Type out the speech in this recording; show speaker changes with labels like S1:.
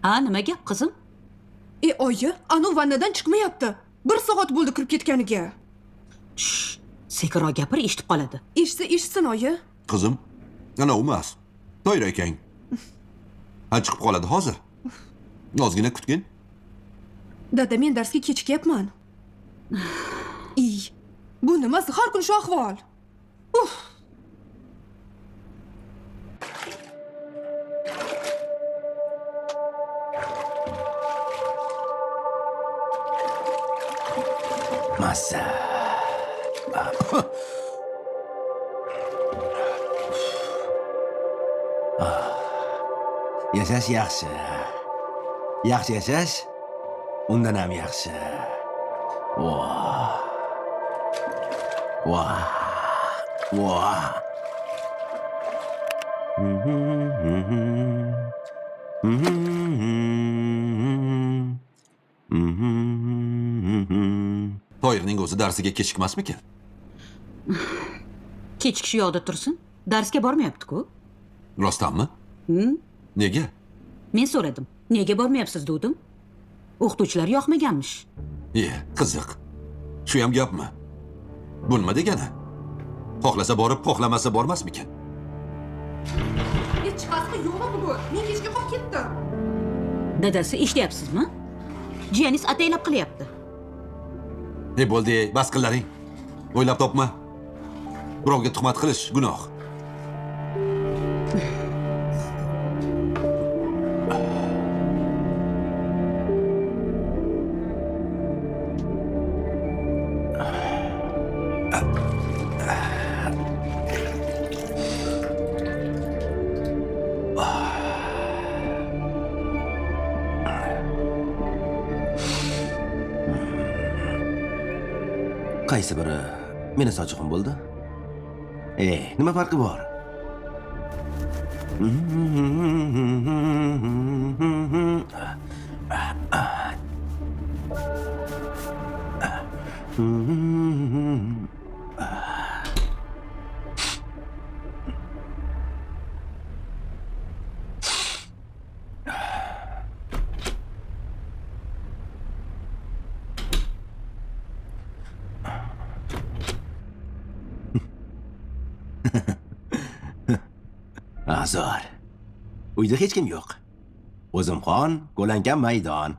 S1: Ha, nima gap qizim?
S2: Oyi, anu vannadan chiqmayapti. 1 soat bo'ldi kirib ketganiga.
S1: Sekinroq gapir, eshitib qoladi.
S2: Eshitsin oyi.
S3: Qizim, ana emas. To'yra akang. Ha, chiqib qoladi hozir. Ozgina kutgin.
S2: Dada, men darsga kechikyapman. Bu nimasi har kun shu ahvol?
S4: Massa. Yashash yaxshi. Yaxshi yashash undan ham yaxshi. Voh. Voh. Voh.
S3: Toyirning o'zi darsiga kechikmasmikan?
S1: Kechikish yo'qda tursin. Darsga bormayapti-ku.
S3: Rostdanmi? Nega?
S1: Men so'radim. Nega bormayapsiz dedim. O'qituvchilar yoqmaganmish.
S3: Qiziq. Shu ham gapmi? Bu nima degani? Xohlasa borib, xohlamasa bormasmikan?
S2: Chiqasmi yo'qmi bugun? Men kechga qolib ketdim.
S1: Dadasi eshityapsizmi? Jiyaningiz ataylab qilyapti.
S3: Bo'ldi, bas qillaring. O'ylab topma. Birovga tuhmat qilish gunoh.
S4: Qaysi biri meni sochig'im bo'ldi? Nima farqi bor? Azor. Uyda hech kim yo'q. O'zimxon, ko'lankan maydon.